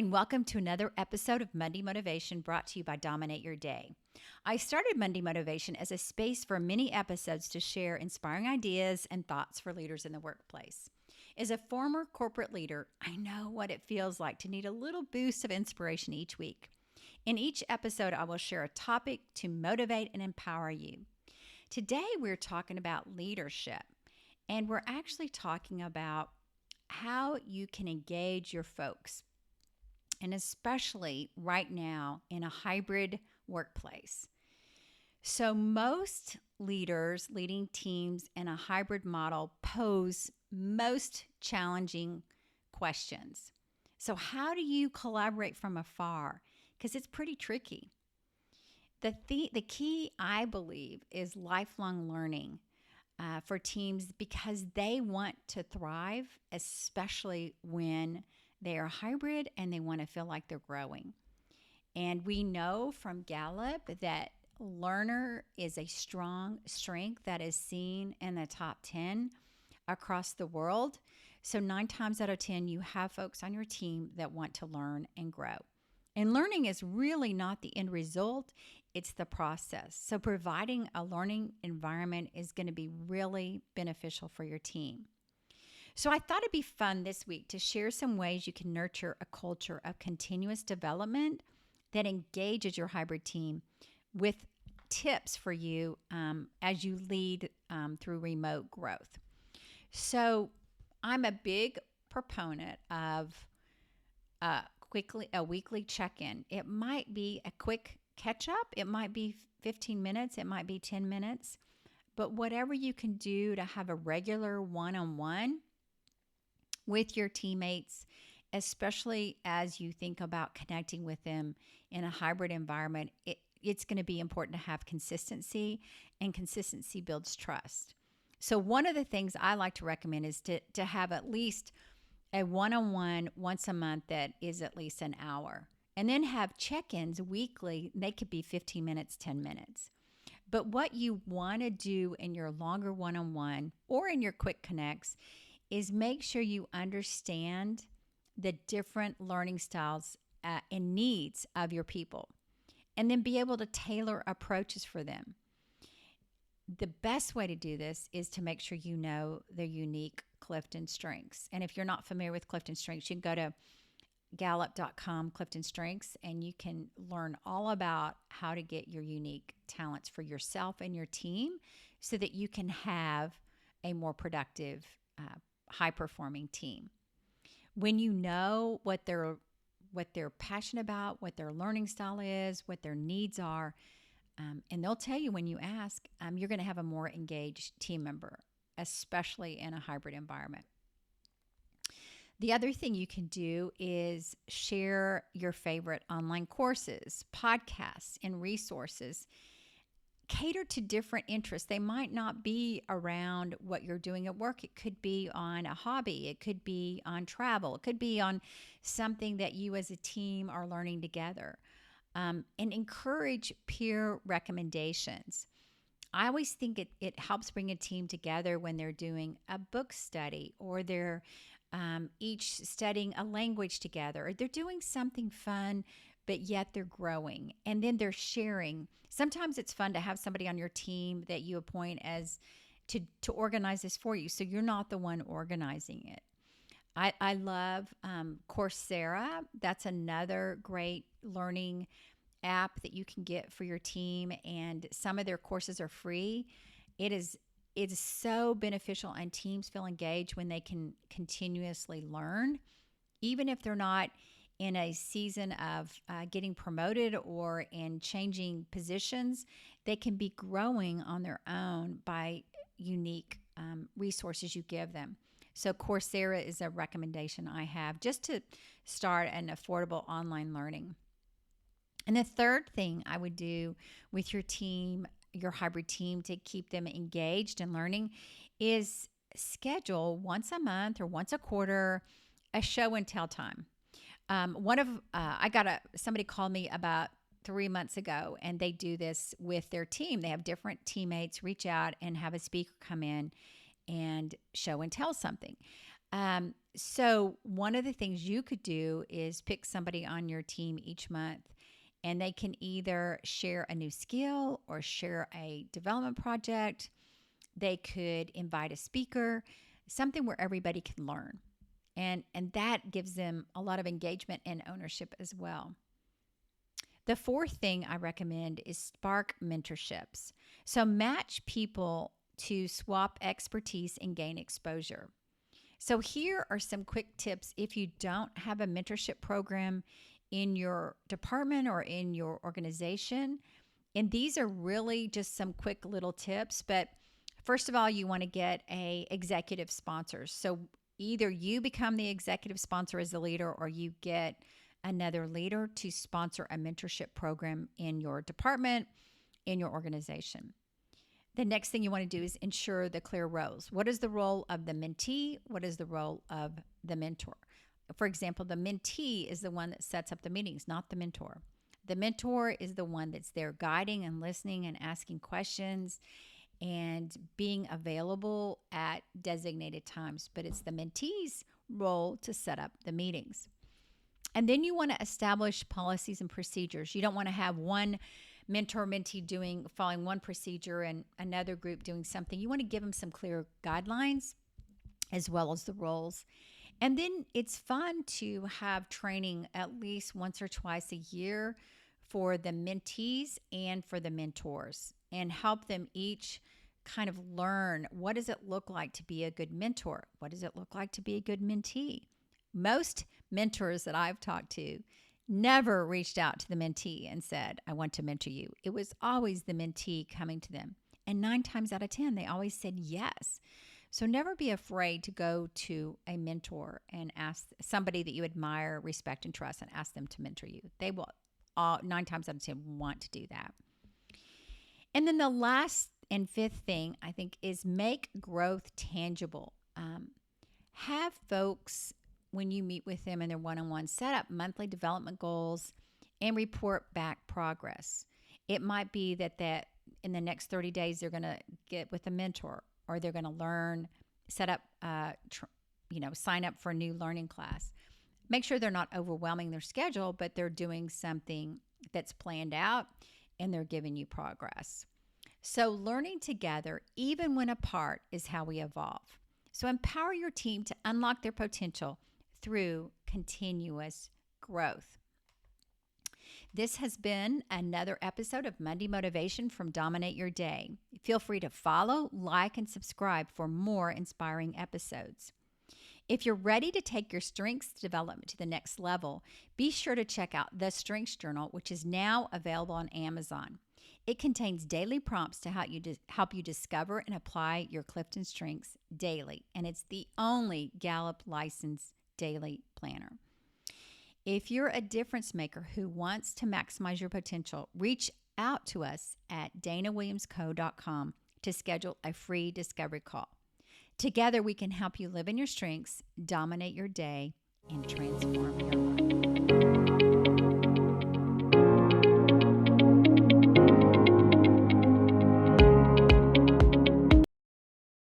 and welcome to another episode of Monday Motivation brought to you by Dominate Your Day. I started Monday Motivation as a space for many episodes to share inspiring ideas and thoughts for leaders in the workplace. As a former corporate leader, I know what it feels like to need a little boost of inspiration each week. In each episode, I will share a topic to motivate and empower you. Today, we're talking about leadership, and we're actually talking about how you can engage your folks, and especially right now in a hybrid workplace. So, most leaders leading teams in a hybrid model pose most challenging questions. So, how do you collaborate from afar? Because it's pretty tricky. The key, I believe, is lifelong learning for teams because they want to thrive, especially when they are hybrid and they want to feel like they're growing. And we know from Gallup that learner is a strong strength that is seen in the top 10 across the world. So 9 times out of 10, you have folks on your team that want to learn and grow. And learning is really not the end result, it's the process. So providing a learning environment is going to be really beneficial for your team. So I thought it'd be fun this week to share some ways you can nurture a culture of continuous development that engages your hybrid team with tips for you as you lead through remote growth. So I'm a big proponent of a weekly check-in. It might be a quick catch-up. It might be 15 minutes. It might be 10 minutes. But whatever you can do to have a regular one-on-one with your teammates, especially as you think about connecting with them in a hybrid environment, it's going to be important to have consistency, and consistency builds trust. So one of the things I like to recommend is to have at least a one-on-one once a month that is at least an hour, and then have check-ins weekly. They could be 15 minutes, 10 minutes. But what you want to do in your longer one-on-one or in your quick connects is make sure you understand the different learning styles and needs of your people, and then be able to tailor approaches for them. The best way to do this is to make sure you know their unique Clifton strengths. And if you're not familiar with Clifton strengths, you can go to gallup.com, Clifton strengths, and you can learn all about how to get your unique talents for yourself and your team so that you can have a more productive, high-performing team. When you know what they're passionate about, what their learning style is, what their needs are, and they'll tell you when you ask, you're going to have a more engaged team member, especially in a hybrid environment. The other thing you can do is share your favorite online courses, podcasts, and resources. Cater to different interests. They might not be around what you're doing at work. It could be on a hobby. It could be on travel. It could be on something that you as a team are learning together. And encourage peer recommendations. I always think it helps bring a team together when they're doing a book study, or they're each studying a language together, or they're doing something fun, but yet they're growing. And then they're sharing. Sometimes it's fun to have somebody on your team that you appoint as to organize this for you, so you're not the one organizing it. I love Coursera. That's another great learning app that you can get for your team, and some of their courses are free. It is so beneficial, and teams feel engaged when they can continuously learn, even if they're not in a season of getting promoted or in changing positions. They can be growing on their own by unique resources you give them. So Coursera is a recommendation I have just to start an affordable online learning. And the third thing I would do with your team, your hybrid team, to keep them engaged and learning is schedule once a month or once a quarter a show and tell time. Somebody called me about 3 months ago, and they do this with their team. They have different teammates reach out and have a speaker come in and show and tell something. So, one of the things you could do is pick somebody on your team each month, and they can either share a new skill or share a development project. They could invite a speaker, something where everybody can learn. And that gives them a lot of engagement and ownership as well. The fourth thing I recommend is spark mentorships. So match people to swap expertise and gain exposure. So here are some quick tips if you don't have a mentorship program in your department or in your organization. And these are really just some quick little tips, but first of all, you want to get a executive sponsor. So either you become the executive sponsor as the leader, or you get another leader to sponsor a mentorship program in your department, in your organization. The next thing you want to do is ensure the clear roles. What is the role of the mentee? What is the role of the mentor? For example, the mentee is the one that sets up the meetings, not the mentor. The mentor is the one that's there guiding and listening and asking questions and being available at designated times. But it's the mentee's role to set up the meetings. And then you want to establish policies and procedures. You don't want to have one mentor mentee following one procedure and another group doing something. You want to give them some clear guidelines as well as the roles. And then it's fun to have training at least once or twice a year for the mentees and for the mentors, and help them each kind of learn, what does it look like to be a good mentor? What does it look like to be a good mentee? Most mentors that I've talked to never reached out to the mentee and said, I want to mentor you. It was always the mentee coming to them. And 9 times out of 10, they always said yes. So never be afraid to go to a mentor and ask somebody that you admire, respect, and trust, and ask them to mentor you. They will 9 times out of 10 want to do that. And then the last and fifth thing, I think, is make growth tangible. Have folks, when you meet with them in their one-on-one, set up monthly development goals and report back progress. It might be that in the next 30 days, they're going to get with a mentor, or they're going to learn, set up, sign up for a new learning class. Make sure they're not overwhelming their schedule, but they're doing something that's planned out and they're giving you progress. So learning together, even when apart, is how we evolve. So empower your team to unlock their potential through continuous growth. This has been another episode of Monday Motivation from Dominate Your Day. Feel free to follow, like, and subscribe for more inspiring episodes. If you're ready to take your strengths development to the next level, be sure to check out The Strengths Journal, which is now available on Amazon. It contains daily prompts to help you discover and apply your Clifton strengths daily, and it's the only Gallup licensed daily planner. If you're a difference maker who wants to maximize your potential, reach out to us at danawilliamsco.com to schedule a free discovery call. Together, we can help you live in your strengths, dominate your day, and transform your